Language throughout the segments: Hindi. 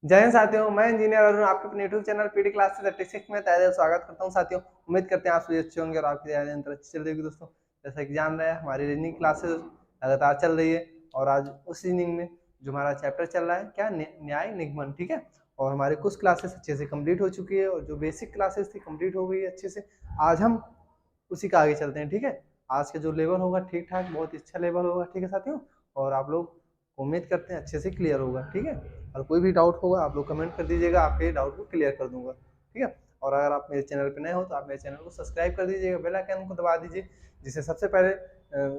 जय हिंद साथियों, मैं इंजीनियर अरुण आपके अपने यूट्यूब चैनल पीडी क्लास 36 में तहे दिल स्वागत करता हूं। साथियों, उम्मीद करते हैं आप सभी अच्छे होंगे और आपकी तैयारी अंतर अच्छी चल रही होगी। दोस्तों, जैसा कि जान रहे हैं, हमारी रीजनिंग क्लासेस लगातार चल रही है और आज उस रीजनिंग में जो हमारा चैप्टर चल रहा है क्या न्याय निगमन, ठीक है। और हमारी कुछ क्लासेस अच्छे से कंप्लीट हो चुकी है और जो बेसिक क्लासेस थी कंप्लीट हो गई है अच्छे से। आज हम उसी का आगे चलते हैं, ठीक है। आज का जो लेवल होगा ठीक ठाक, बहुत ही अच्छा लेवल होगा, ठीक है साथियों। और आप लोग उम्मीद करते हैं अच्छे से क्लियर होगा, ठीक है। और कोई भी डाउट होगा आप लोग कमेंट कर दीजिएगा, आपके डाउट को क्लियर कर दूंगा, ठीक है। और अगर आप मेरे चैनल पर नए हो तो आप मेरे चैनल को सब्सक्राइब कर दीजिएगा, बेल आइकन को दबा दीजिए जिससे सबसे पहले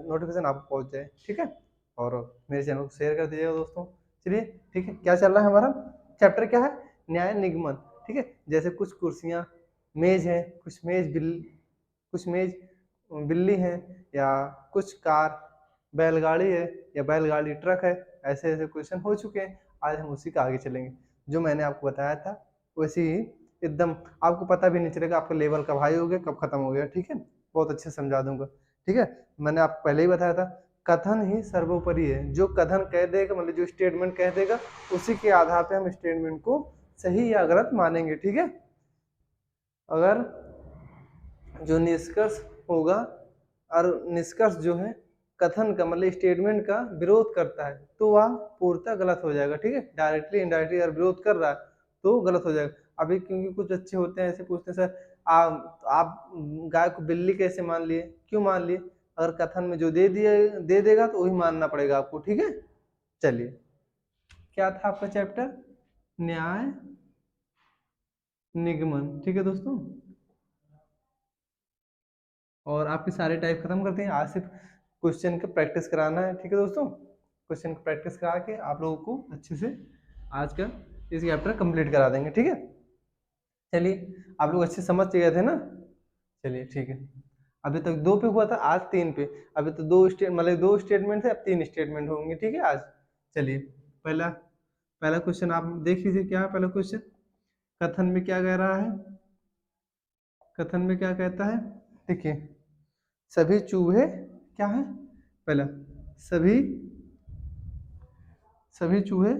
नोटिफिकेशन आपको पहुंच जाए, ठीक है। और मेरे चैनल को शेयर कर दीजिएगा दोस्तों। चलिए, ठीक है, क्या चल रहा है हमारा चैप्टर क्या है, न्याय निगमन, ठीक है। जैसे कुछ कुर्सियां मेज है, कुछ मेज बिल्ली है, या कुछ कार बैलगाड़ी है, या बैलगाड़ी ट्रक है। ऐसे ऐसे क्वेश्चन हो चुके हैं। आज हम उसी का आगे चलेंगे। जो मैंने आपको बताया था वैसे ही एकदम आपको पता भी नहीं चलेगा आपका लेवल कब हाई हो गया कब खत्म हो गया, ठीक है। बहुत अच्छे समझा दूंगा, ठीक है। मैंने आपको पहले ही बताया था कथन ही सर्वोपरि है। जो कथन कह देगा, मतलब जो स्टेटमेंट कह देगा, उसी के आधार पे हम स्टेटमेंट को सही या गलत मानेंगे, ठीक है। अगर जो निष्कर्ष होगा और निष्कर्ष जो है कथन का मतलब स्टेटमेंट का विरोध करता है तो वह पूर्णतः गलत हो जाएगा, ठीक है। डायरेक्टली इनडायरेक्टली अगर विरोध कर रहा है तो गलत हो जाएगा। अभी क्योंकि कुछ बच्चे होते हैं ऐसे पूछते हैं, सर आप गाय को बिल्ली कैसे मान लिए, क्यों मान लिए? अगर कथन में जो दे देगा तो वही मानना पड़ेगा आपको, ठीक है। चलिए, क्या था आपका चैप्टर, न्याय निगमन, ठीक है दोस्तों। और आपके सारे टाइप खत्म करते हैं, आज सिर्फ क्वेश्चन का प्रैक्टिस कराना है, ठीक है दोस्तों। क्वेश्चन का प्रैक्टिस करा के आप लोगों को अच्छे से आज का इस चैप्टर कंप्लीट करा देंगे, ठीक है। चलिए, आप लोग अच्छे समझ गए थे ना। चलिए, ठीक है। अभी तक 2 पे हुआ था, आज 3 पे। अभी तो दो स्टेटमेंट है, अब 3 स्टेटमेंट होंगे, ठीक है आज। चलिए, पहला पहला क्वेश्चन आप देख लीजिए, क्या है पहला क्वेश्चन। कथन में क्या कह रहा है, कथन में क्या कहता है, देखिए। सभी चूहे क्या है, पहला सभी सभी चूहे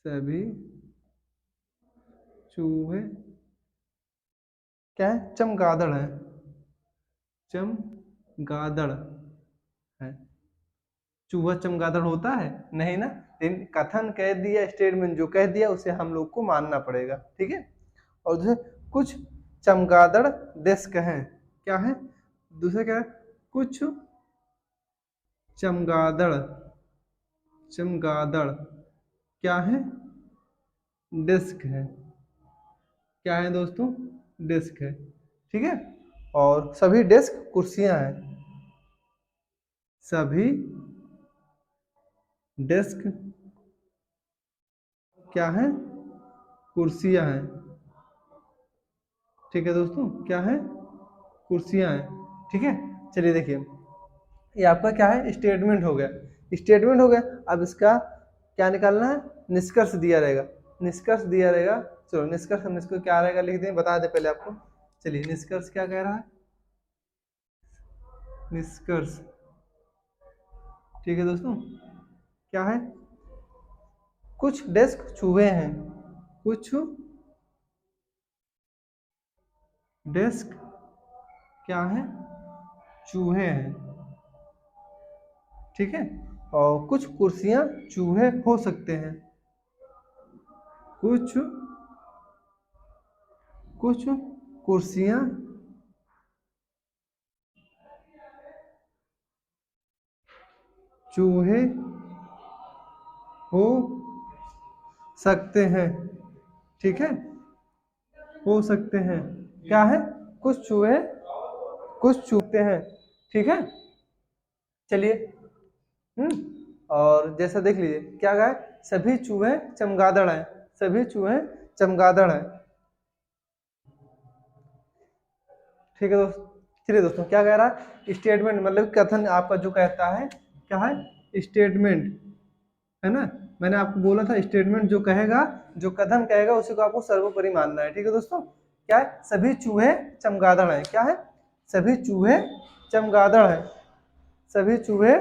सभी चूहे क्या है, चमगादड़ है, चमगादड़ है। चूहा चमगादड़ होता है नहीं ना, लेकिन कथन कह दिया, स्टेटमेंट जो कह दिया उसे हम लोग को मानना पड़ेगा, ठीक है। और दूसरे कुछ चमगादड़ डेस्क हैं, क्या है, दूसरा क्या है, कुछ चमगादड़ चमगादड़ क्या है, डेस्क है, क्या है दोस्तों, डेस्क है, ठीक है। और सभी डेस्क कुर्सियां हैं, सभी डेस्क क्या है, कुर्सियां हैं, ठीक है दोस्तों, क्या है, कुर्सियां हैं, ठीक है। चलिए देखिए, ये आपका क्या है, स्टेटमेंट हो गया, स्टेटमेंट हो गया। अब इसका क्या निकालना है, निष्कर्ष दिया रहेगा, निष्कर्ष दिया रहेगा। चलो निष्कर्ष, हम इसको क्या रहेगा लिख दें, बता दें पहले आपको। चलिए, निष्कर्ष क्या कह रहा है, निष्कर्ष, ठीक है दोस्तों, क्या है, कुछ डेस्क चूहे हैं, कुछ डेस्क क्या है, चूहे हैं, ठीक है। और कुछ कुर्सियां चूहे हो सकते हैं, कुछ कुछ कुर्सियां चूहे हो सकते हैं, ठीक है, हो सकते हैं, क्या है, कुछ चूहे कुछ चूहते हैं, ठीक है। चलिए, और जैसा देख लीजिए क्या कहा है, सभी चूहे चमगादड़ हैं, सभी चूहे चमगादड़ हैं, ठीक है दोस्तों। चलिए दोस्तों, क्या कह रहा है, स्टेटमेंट मतलब कथन आपका जो कहता है क्या है, स्टेटमेंट है ना। मैंने आपको बोला था स्टेटमेंट जो कहेगा, जो कथन कहेगा उसी को आपको सर्वोपरि मानना है, ठीक है दोस्तों। क्या है, सभी चूहे चमगादड़ हैं, क्या है, सभी चूहे चमगादड़ हैं, सभी चूहे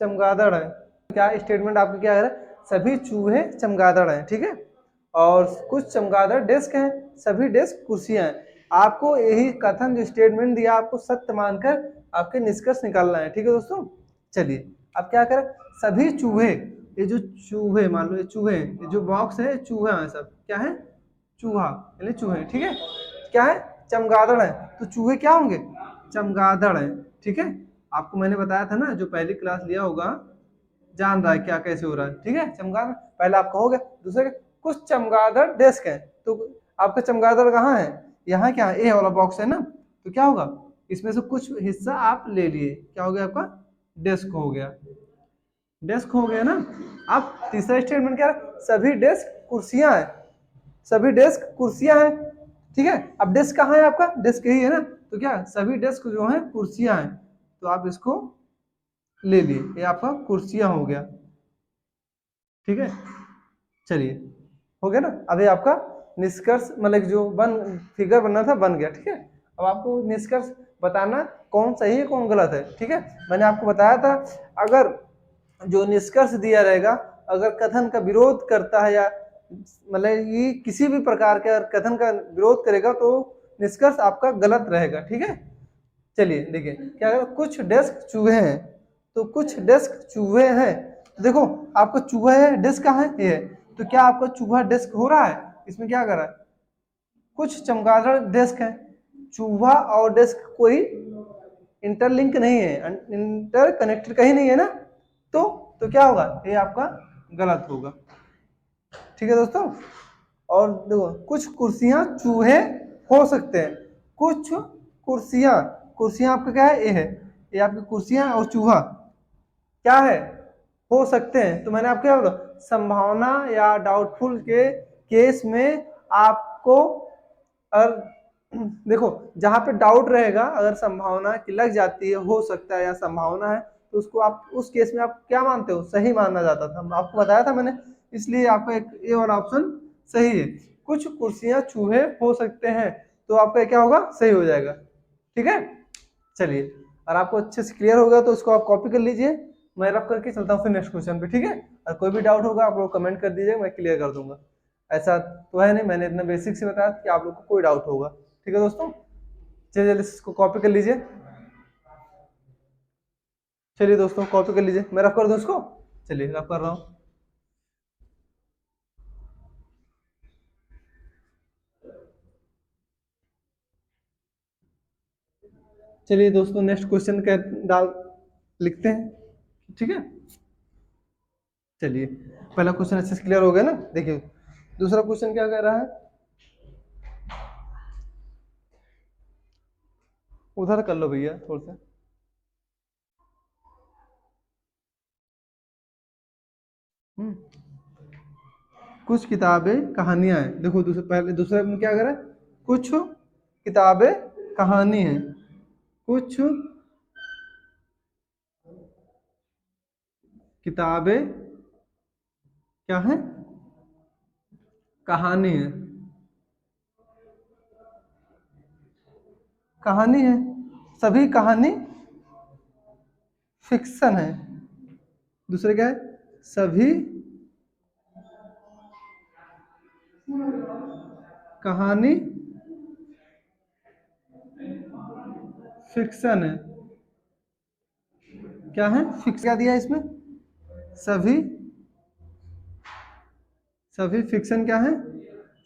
चमगादड़ हैं। क्या स्टेटमेंट आपका क्या है, सभी चूहे चमगादड़ हैं, ठीक है। और कुछ चमगादड़ डेस्क हैं, सभी डेस्क कुर्सियां हैं। आपको यही कथन जो स्टेटमेंट दिया आपको सत्य मानकर आपके निष्कर्ष निकालना है, ठीक है दोस्तों। चलिए अब क्या करें, सभी चूहे, ये जो चूहे मान लो ये चूहे, ये जो बॉक्स है चूहा है, सब क्या है, चूहा यानी चूहे, ठीक है। क्या है, चमगादड़ है, तो चूहे क्या होंगे, चमगादड़ है, ठीक है। आपको मैंने बताया था ना, जो पहली क्लास लिया होगा जान रहा है क्या कैसे हो रहा है, ठीक है। चमगादड़ पहले आपका हो गया। दूसरे कुछ चमगादड़ डेस्क है, तो आपका चमगादड़ कहाँ है, यहाँ क्या है, ए वाला बॉक्स है ना, तो क्या होगा, इसमें से कुछ हिस्सा आप ले लिए, क्या हो गया आपका, डेस्क हो गया, डेस्क हो गया ना। अब तीसरा स्टेटमेंट क्या है, सभी डेस्क कुर्सियां हैं, सभी डेस्क कुर्सियां हैं, ठीक है। अब डेस्क कहाँ है आपका, डेस्क यही है ना, तो क्या सभी डेस्क जो है कुर्सियां हैं, तो आप इसको ले लिए, ये आपका कुर्सियां हो गया, ठीक है। चलिए हो गया ना। अभी आपका निष्कर्ष मतलब जो फिगर बनना था बन गया, ठीक है। अब आपको निष्कर्ष बताना कौन सही है कौन गलत है, ठीक है। मैंने आपको बताया था अगर जो निष्कर्ष दिया रहेगा, अगर कथन का विरोध करता है या मतलब ये किसी भी प्रकार के अगर कथन का विरोध करेगा तो निष्कर्ष आपका गलत रहेगा, ठीक है। चलिए देखिए क्या अगर कुछ डेस्क चूहे हैं, तो कुछ डेस्क चूहे हैं, तो देखो आपका चूहा है, डेस्क कहाँ है, ये है, तो क्या आपका चूहा डेस्क हो रहा है, इसमें क्या कर रहा है, कुछ चमगादड़ डेस्क है, चूहा और डेस्क कोई इंटरलिंक नहीं है, इंटर कनेक्टेड कहीं नहीं है ना, तो क्या होगा, ये आपका गलत होगा, ठीक है दोस्तों। और देखो कुछ कुर्सियां चूहे हो सकते हैं, कुछ कुर्सियां, कुर्सियां आपका क्या है, ये आपकी कुर्सियां और चूहा क्या है, हो सकते हैं। तो मैंने आपको क्या बोला, संभावना या डाउटफुल के केस में आपको अगर देखो जहां पे डाउट रहेगा, अगर संभावना की लग जाती है, हो सकता है या संभावना है, तो उसको आप उस केस में आप क्या मानते हो, सही माना जाता था, आपको बताया था मैंने, इसलिए आपका एक ए वाला ऑप्शन सही है। कुछ कुर्सियां चूहे हो सकते हैं, तो आपका क्या होगा, सही हो जाएगा, ठीक है। चलिए और आपको अच्छे से क्लियर होगा तो उसको आप कॉपी कर लीजिए, मैं रफ करके चलता हूँ फिर नेक्स्ट क्वेश्चन पे, ठीक है। और कोई भी डाउट होगा आप लोग कमेंट कर दीजिए, मैं क्लियर कर दूंगा। ऐसा तो है नहीं, मैंने इतना बेसिक से बताया कि आप लोग को कोई डाउट होगा, ठीक है दोस्तों। चलिए जल्दी इसको कॉपी कर लीजिए, चलिए दोस्तों कॉपी कर लीजिए, मैं रफ कर दूं इसको, चलिए रफ कर रहा हूँ। चलिए दोस्तों नेक्स्ट क्वेश्चन का डाल लिखते हैं, ठीक है। चलिए पहला क्वेश्चन अच्छे से क्लियर हो गया ना। देखिए दूसरा क्वेश्चन क्या कह रहा है, उधर कर लो भैया थोड़ा सा। कुछ किताबें कहानियां हैं, देखो पहले दूसरे में क्या करें, कुछ किताबें कहानी हैं, कुछ किताबें क्या है, कहानी है, कहानी है, सभी कहानी फिक्शन है। दूसरे क्या है, सभी कहानी फिक्शन है, क्या है, फिक्स क्या दिया है इसमें, सभी, सभी फिक्शन क्या है,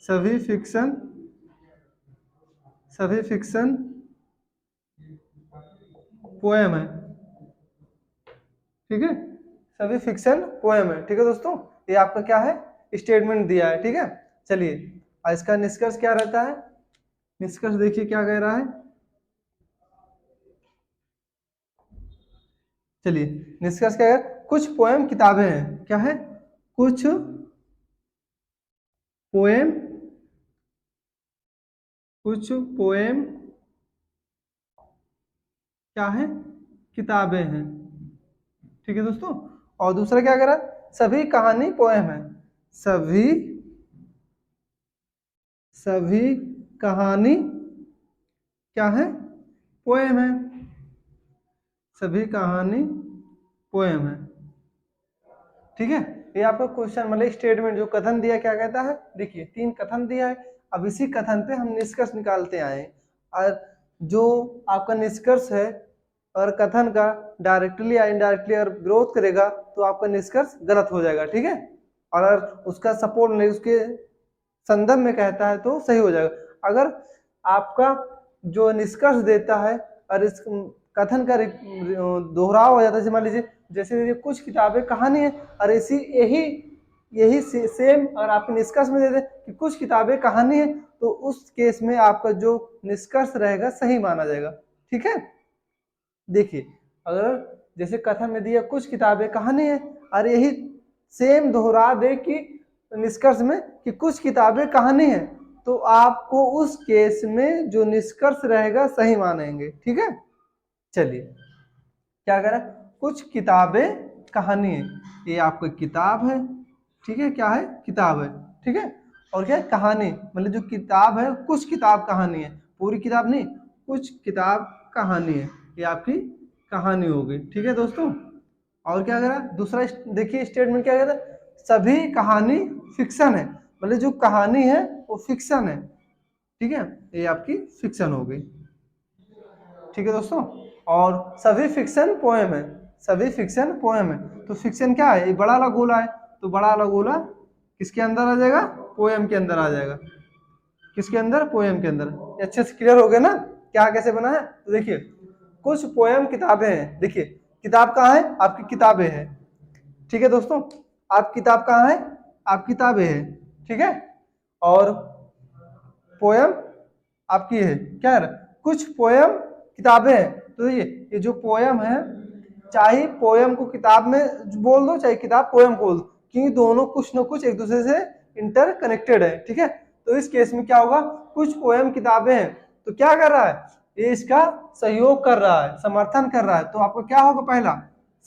सभी फिक्शन, सभी फिक्शन पोएम है, ठीक है। सभी फिक्शन पोएम है, ठीक है दोस्तों। ये आपका क्या है, स्टेटमेंट दिया है, ठीक है। चलिए और इसका निष्कर्ष क्या रहता है, निष्कर्ष देखिए क्या कह रहा है। चलिए निष्कर्ष क्या है, कुछ पोएम किताबें हैं, क्या है, कुछ पोएम, कुछ पोएम क्या है, किताबें हैं, ठीक है दोस्तों। और दूसरा क्या कह रहा है, सभी कहानी पोएम है, सभी, सभी कहानी क्या है, पोएम है, सभी कहानी पोएम है, ठीक है। ये आपका क्वेश्चन मतलब स्टेटमेंट जो कथन दिया क्या कहता है, देखिए 3 कथन दिया है, अब इसी कथन पे हम निष्कर्ष निकालते आए और जो आपका निष्कर्ष है और कथन का डायरेक्टली या इनडायरेक्टली अगर विरोध करेगा तो आपका निष्कर्ष गलत हो जाएगा, ठीक है। और अगर उसका सपोर्ट नहीं, उसके संदर्भ में कहता है तो सही हो जाएगा। अगर आपका जो निष्कर्ष देता है और इस कथन का दोहराव हो जाता है, मान लीजिए जैसे कुछ किताबें कहानी है और इसी यही यही सेम और आपके निष्कर्ष में दे दे कि कुछ किताबें कहानी है, तो उस केस में आपका जो निष्कर्ष रहेगा सही माना जाएगा, ठीक है। देखिए अगर जैसे कथन में दिया कुछ किताबें कहानी है और यही सेम दोहरा दे कि निष्कर्ष में कि कुछ किताबें कहानी है, तो आपको उस केस में जो निष्कर्ष रहेगा सही मानेंगे, ठीक है। चलिए क्या करें, कुछ किताबें कहानी है, ये आपको किताब है, ठीक है, क्या है किताब है, ठीक है। और क्या है कहानी, मतलब जो किताब है कुछ किताब कहानी है, पूरी किताब नहीं, कुछ किताब कहानी है, ये आपकी कहानी होगी, ठीक है दोस्तों। और क्या करा दूसरा, देखिए स्टेटमेंट क्या कहता है, सभी कहानी फिक्शन है, मतलब जो कहानी है वो फिक्शन है, ठीक है, ये आपकी फिक्शन हो गई, ठीक है दोस्तों। और सभी फिक्शन पोएम है, सभी फिक्शन पोएम है, तो फिक्शन क्या है, ये बड़ा वाला गोला है, तो बड़ा वाला गोला किसके अंदर आ जाएगा, पोएम के अंदर आ जाएगा, किसके अंदर, पोएम के अंदर। ये अच्छे से क्लियर हो गया ना क्या कैसे बना है। तो देखिए कुछ पोएम किताबें हैं, देखिए किताब कहाँ है, आपकी किताबें हैं, ठीक है दोस्तों। आप किताब कहाँ है, आप किताबें हैं, ठीक है। और पोएम आपकी है क्या है, कुछ पोएम किताबें हैं, तो ये जो पोएम है, चाहे पोएम को किताब में बोल दो चाहे किताब पोएम बोल दो, क्योंकि दोनों कुछ ना कुछ एक दूसरे से इंटर कनेक्टेड है, ठीक है। तो इस केस में क्या होगा, कुछ पोएम किताबें हैं, तो क्या कर रहा है, ये इसका सहयोग कर रहा है, समर्थन कर रहा है, तो आपको क्या होगा, पहला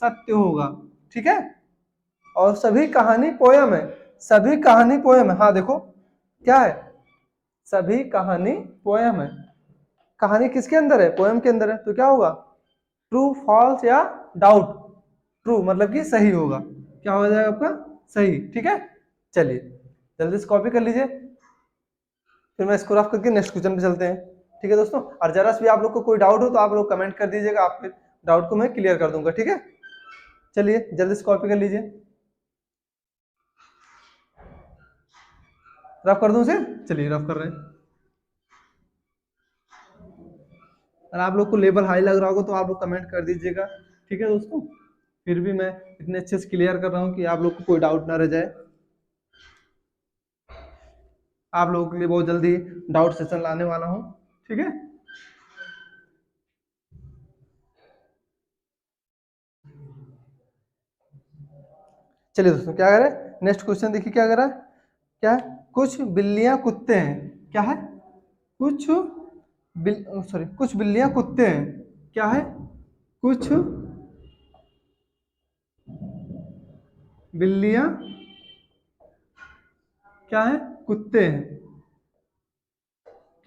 सत्य होगा, ठीक है। और सभी कहानी पोएम है, सभी कहानी पोएम है, हाँ देखो क्या है, सभी कहानी पोएम है, कहानी किसके अंदर है, पोएम के अंदर है, तो क्या होगा, ट्रू फॉल्स या डाउट, ट्रू मतलब कि सही होगा, क्या हो जाएगा आपका सही, ठीक है। चलिए जल्दी से कॉपी कर लीजिए, फिर मैं इसको रफ करके नेक्स्ट क्वेश्चन पे चलते हैं, ठीक है दोस्तों। और जरा भी आप लोग को कोई डाउट हो तो आप लोग कमेंट कर दीजिएगा, आपके डाउट को मैं क्लियर कर दूंगा, ठीक है। चलिए जल्दी से कॉपी कर लीजिए, रफ कर दूं उसे, चलिए रफ कर रहे हैं। और आप लोग को लेवल हाई लग रहा होगा तो आप लोग कमेंट कर दीजिएगा, ठीक है दोस्तों। फिर भी मैं इतने अच्छे से क्लियर कर रहा हूँ कि आप लोग को कोई डाउट ना रह जाए, आप लोगों के लिए बहुत जल्दी डाउट सेशन लाने वाला हूँ, ठीक है। चलिए दोस्तों क्या करें, नेक्स्ट क्वेश्चन देखिए क्या करा, क्या है, कुछ बिल्लियां कुत्ते हैं, क्या है, कुछ सॉरी कुछ बिल्लियां कुत्ते हैं, क्या है, कुछ बिल्लियां क्या है, कुत्ते हैं,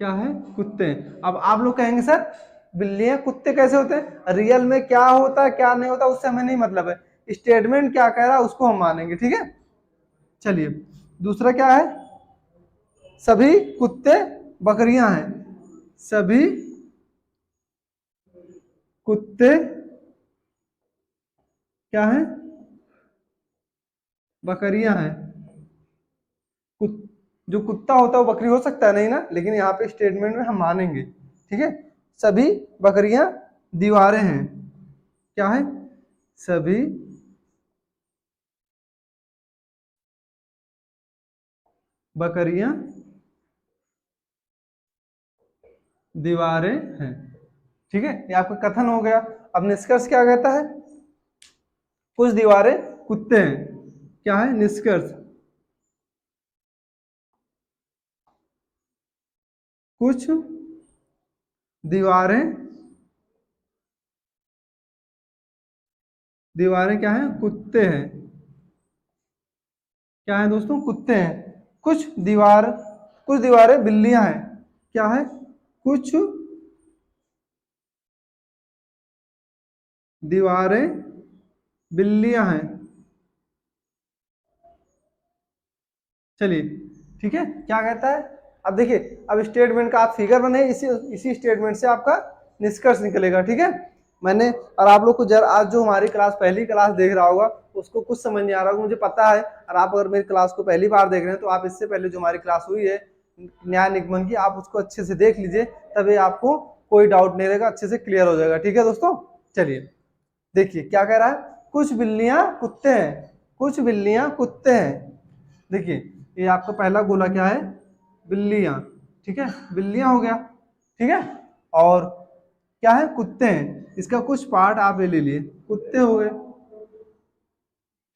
क्या है, कुत्ते हैं। अब आप लोग कहेंगे सर बिल्लियां कुत्ते कैसे होते हैं, रियल में क्या होता है क्या नहीं होता उससे हमें नहीं मतलब है, स्टेटमेंट क्या कह रहा है उसको हम मानेंगे, ठीक है। चलिए दूसरा क्या है, सभी कुत्ते बकरियां हैं, सभी कुत्ते क्या है, बकरियां हैं, कुत, जो कुत्ता होता है वो बकरी हो सकता है नहीं ना, लेकिन यहाँ पे स्टेटमेंट में हम मानेंगे, ठीक है। सभी बकरियां दीवारें हैं, क्या है, सभी बकरियां दीवारें हैं, ठीक है, ये आपका कथन हो गया। अब निष्कर्ष क्या कहता है, कुछ दीवारें कुत्ते हैं, क्या है निष्कर्ष, कुछ दीवारें दीवारें क्या है, कुत्ते हैं, क्या है दोस्तों, कुत्ते हैं। कुछ दीवारें बिल्लियां हैं, क्या है, कुछ दीवारें बिल्लियां हैं, चलिए ठीक है, क्या कहता है, अब देखिए, अब स्टेटमेंट का आप फिगर बने, इसी स्टेटमेंट से आपका निष्कर्ष निकलेगा। ठीक है, मैंने और आप लोग को जरा आज जो हमारी क्लास पहली क्लास देख रहा होगा उसको कुछ समझ नहीं आ रहा होगा, मुझे पता है। और आप अगर मेरी क्लास को पहली बार देख रहे हैं तो आप इससे पहले जो हमारी क्लास हुई है न्याय निगमन की, आप उसको अच्छे से देख लीजिए, तभी आपको कोई डाउट नहीं रहेगा, अच्छे से क्लियर हो जाएगा। ठीक है दोस्तों, चलिए देखिए क्या कह रहा है, कुछ बिल्लियां कुत्ते हैं, कुछ बिल्लियां कुत्ते हैं। देखिए ये आपका पहला गोला क्या है, बिल्लियां। ठीक है, बिल्लियां हो गया। ठीक है, और क्या है, कुत्ते हैं, इसका कुछ पार्ट आप ले लीजिए, कुत्ते हो गए।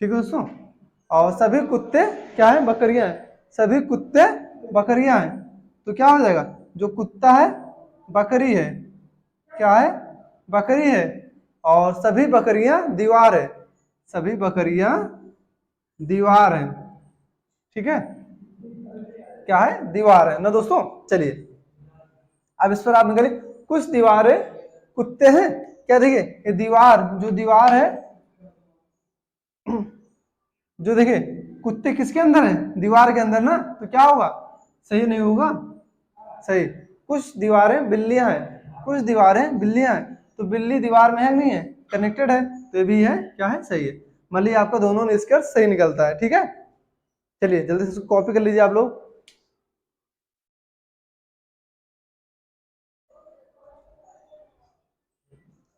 ठीक है दोस्तों, और सभी कुत्ते क्या है, बकरियां हैं, सभी कुत्ते बकरियां हैं। तो क्या हो जाएगा, जो कुत्ता है बकरी है, क्या है, बकरी है, और सभी बकरियां दीवार है, सभी बकरियां दीवार है। ठीक है, क्या है, दीवार है ना दोस्तों। चलिए अब इस पर आप निकालिए, कुछ दीवारें कुत्ते हैं, क्या देखिए ये दीवार, जो दीवार है, जो देखिए कुत्ते किसके अंदर है, दीवार के अंदर ना, तो क्या होगा, सही नहीं होगा, सही। कुछ दीवारें बिल्लियां हैं, कुछ दीवारें बिल्लियां हैं, तो बिल्ली दीवार में है नहीं है, कनेक्टेड है, तो ये भी है, क्या है, सही है। मान लीजिए आपका दोनों निष्कर्ष सही निकलता है। ठीक है, चलिए जल्दी से इसको कॉपी कर लीजिए आप लोग।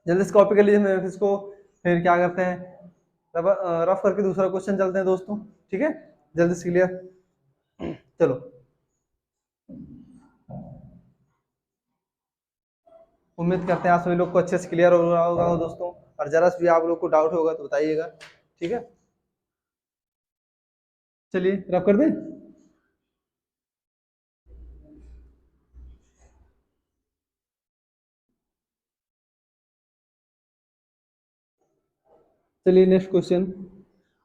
जल्दी से कॉपी कर लीजिए, मैं इसको फिर क्या करते हैं, रफ करके दूसरा क्वेश्चन चलते हैं दोस्तों। ठीक है, जल्दी से क्लियर, चलो। उम्मीद करते हैं आप सभी लोग को अच्छे से क्लियर हो रहा होगा दोस्तों, और जरा भी आप लोग को डाउट होगा तो बताइएगा। ठीक है, चलिए रफ कर दें। चलिए नेक्स्ट क्वेश्चन,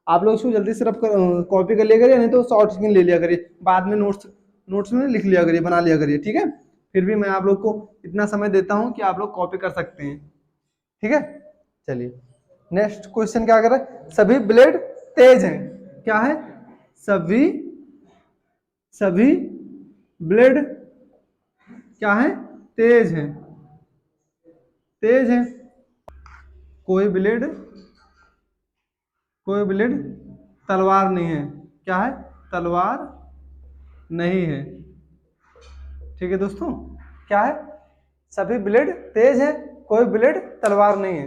आप लोग इसको जल्दी से रफ कर कॉपी कर लिया करिए, नहीं तो शॉर्ट स्क्रीन ले लिया करिए, बाद में नोट्स नोट्स में लिख लिया करिए, बना लिया करिए। ठीक है, फिर भी मैं आप लोग को इतना समय देता हूं कि आप लोग कॉपी कर सकते हैं। ठीक है, चलिए नेक्स्ट क्वेश्चन क्या कर रहा है, सभी ब्लेड तेज हैं, क्या है, सभी सभी ब्लेड क्या है, तेज हैं, तेज हैं, कोई ब्लेड तलवार नहीं है, क्या है, तलवार नहीं है। ठीक है दोस्तों, क्या है, सभी ब्लेड तेज है, कोई ब्लेड तलवार नहीं है।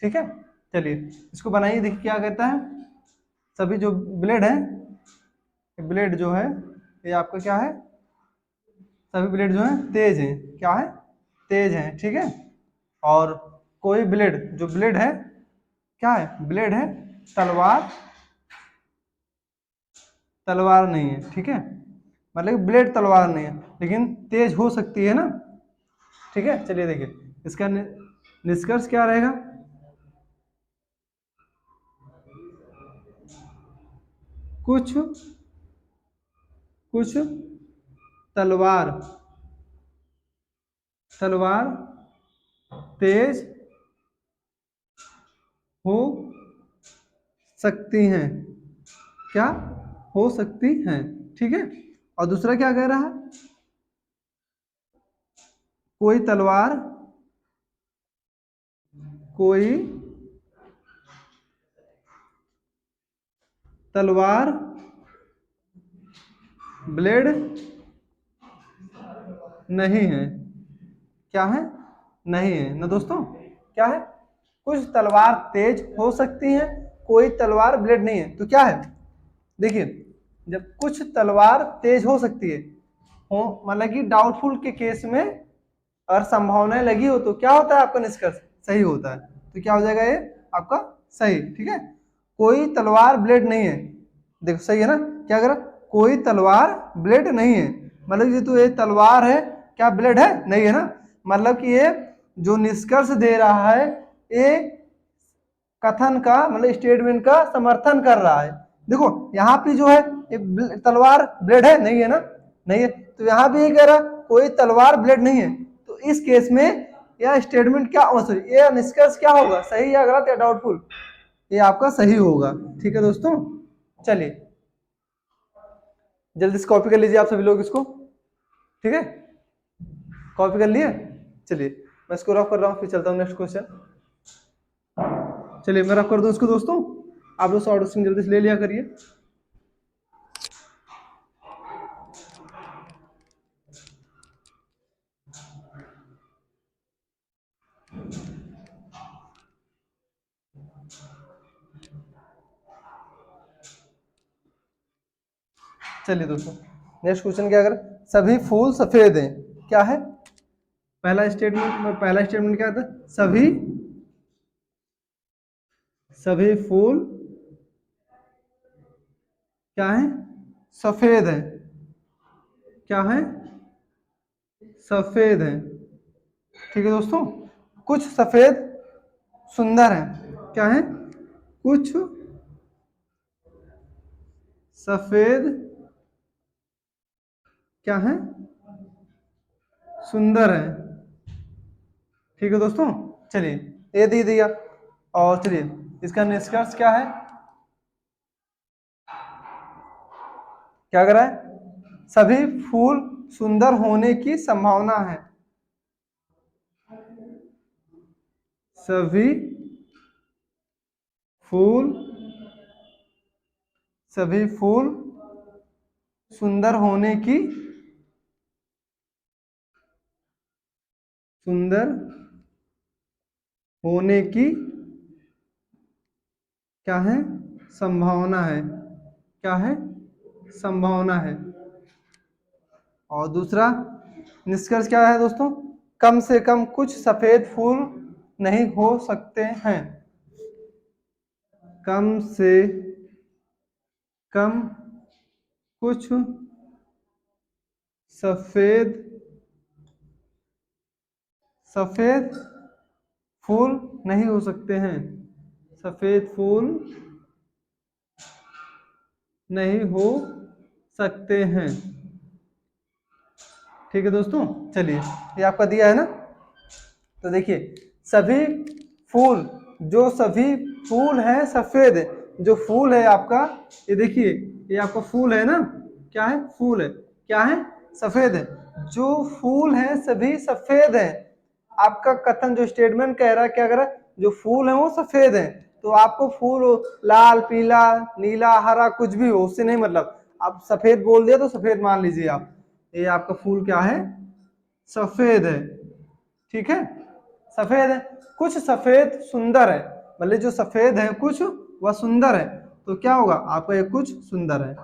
ठीक है, चलिए इसको बनाइए, देखिए क्या कहता है, सभी जो ब्लेड है, ब्लेड जो है ये आपका क्या है, सभी ब्लेड जो है तेज है, क्या है, तेज है। ठीक है, और कोई ब्लेड, जो ब्लेड है क्या है, ब्लेड है, तलवार तलवार नहीं है। ठीक है, मतलब ब्लेड तलवार नहीं है, लेकिन तेज हो सकती है ना। ठीक है, चलिए देखिए इसका निष्कर्ष क्या रहेगा, कुछ कुछ तलवार तलवार तेज हो सकती हैं, क्या हो सकती हैं। ठीक है, और दूसरा क्या कह रहा है, कोई तलवार कोई तलवार ब्लेड नहीं है, क्या है, नहीं है ना दोस्तों। क्या है, कुछ तलवार तेज हो सकती हैं, कोई तलवार ब्लेड नहीं है, तो क्या है, देखिए जब कुछ तलवार तेज हो सकती है, हो मतलब कि डाउटफुल के केस में और संभावनाएं लगी हो, तो क्या होता है, आपका निष्कर्ष सही होता है। तो क्या हो जाएगा ये आपका सही। ठीक है, कोई तलवार ब्लेड नहीं है, देखो सही है ना, क्या करा, कोई तलवार ब्लेड नहीं है, मतलब ये तो ये तलवार है, क्या ब्लेड है, नहीं है ना, मतलब कि ये जो निष्कर्ष दे रहा है ये कथन का मतलब स्टेटमेंट का समर्थन कर रहा है। देखो यहाँ पे जो है तलवार ब्लेड है, नहीं है ना, नहीं है, तो यहाँ भी कह रहा कोई तलवार ब्लेड नहीं है, तो इस केस में यह स्टेटमेंट क्या, सॉरी यह निष्कर्ष क्या होगा, सही या गलत या डाउटफुल, ये आपका सही होगा। ठीक है दोस्तों, चलिए जल्दी से कॉपी कर लीजिए आप सभी लोग इसको, ठीक है, कॉपी कर लिए। चलिए मैं इसको रफ कर रहा हूँ, फिर चलता हूँ नेक्स्ट क्वेश्चन। चलिए मैं रफ कर दूं इसको दोस्तों, आप लोग शॉर्ट स्क्रीन जल्दी से ले लिया करिए। चलिए दोस्तों नेक्स्ट क्वेश्चन क्या, अगर सभी फूल सफेद हैं, क्या है पहला स्टेटमेंट क्या था, सभी सभी फूल क्या है, सफेद है, क्या है, सफेद है, ठीक है दोस्तों। कुछ सफेद सुंदर है, क्या है, कुछ सफेद क्या है, सुंदर है, ठीक है दोस्तों। चलिए ये दे दिया, और चलिए इसका निष्कर्ष क्या है, क्या कर रहा है, सभी फूल सुंदर होने की संभावना है, सभी फूल सभी फूल सुंदर होने की सुंदर होने की क्या है, संभावना है, क्या है, संभावना है। और दूसरा निष्कर्ष क्या है दोस्तों, कम से कम कुछ सफेद फूल नहीं हो सकते हैं, कम से कम कुछ सफेद सफेद फूल नहीं हो सकते हैं, सफेद फूल नहीं हो सकते हैं, ठीक है दोस्तों। चलिए ये आपका दिया है ना, तो देखिए सभी फूल, जो सभी फूल हैं सफेद, जो फूल है आपका, ये देखिए ये आपका फूल है ना, क्या है, फूल है, क्या है, सफेद है, जो फूल हैं सभी सफेद हैं। आपका कथन जो स्टेटमेंट कह रहा है, क्या कह रहा है, जो फूल है वो सफेद है, तो आपको फूल लाल पीला नीला हरा कुछ भी हो उससे नहीं मतलब, आप सफेद बोल दिया तो सफेद मान लीजिए आप, ये आपका फूल क्या है, सफेद है, ठीक है, सफेद है, कुछ सफेद सुंदर है, मतलब जो सफेद है कुछ वह सुंदर है, तो क्या होगा आपका, ये कुछ सुंदर है,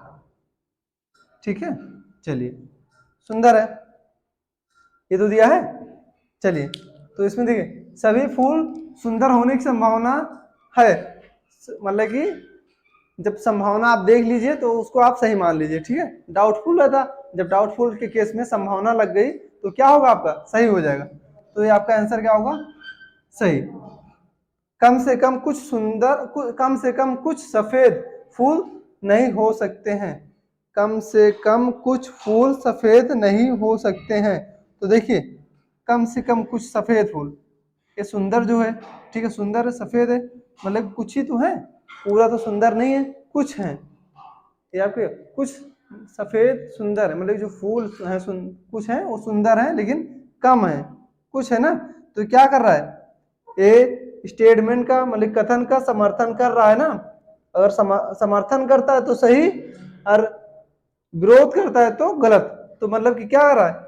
ठीक है। चलिए सुंदर है, ये तो दिया है। चलिए तो इसमें देखिए सभी फूल सुंदर होने की संभावना है, मतलब कि जब संभावना आप देख लीजिए तो उसको आप सही मान लीजिए, ठीक है, डाउटफुल रहता, जब डाउटफुल के केस में संभावना लग गई तो क्या होगा, आपका सही हो जाएगा, तो ये आपका आंसर क्या होगा, सही। कम से कम कुछ कम से कम कुछ सफेद फूल नहीं हो सकते हैं, कम से कम कुछ फूल सफेद नहीं हो सकते हैं, तो देखिए कम से कम कुछ सफेद फूल, ये सुंदर जो है, ठीक है, सुंदर है सफेद है, मतलब कुछ ही तो है, पूरा तो सुंदर नहीं है, कुछ है, ये आपके कुछ सफेद सुंदर है, मतलब जो फूल है कुछ है वो सुंदर है लेकिन कम है, कुछ है ना, तो क्या कर रहा है, ये स्टेटमेंट का मतलब कथन का समर्थन कर रहा है ना, अगर समर्थन करता है तो सही, और विरोध करता है तो गलत, तो मतलब कि क्या कर रहा है,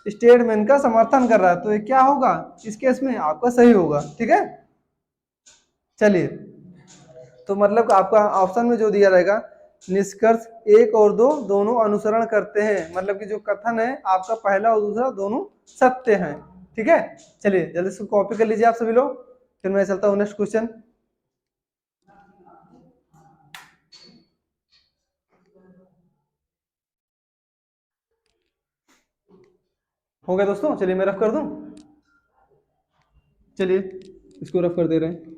स्टेटमेंट का समर्थन कर रहा है, तो ये क्या होगा, इस केस में आपका सही होगा, ठीक है। चलिए तो मतलब आपका ऑप्शन में जो दिया रहेगा, निष्कर्ष एक और दो दोनों अनुसरण करते हैं, मतलब कि जो कथन है आपका पहला और दूसरा दोनों सत्य हैं, ठीक है। चलिए जल्दी से कॉपी कर लीजिए आप सभी लोग, फिर मैं चलता हूँ नेक्स्ट क्वेश्चन। हो गया दोस्तों, चलिए मैं रफ कर दूं, चलिए इसको रफ कर दे रहे हैं।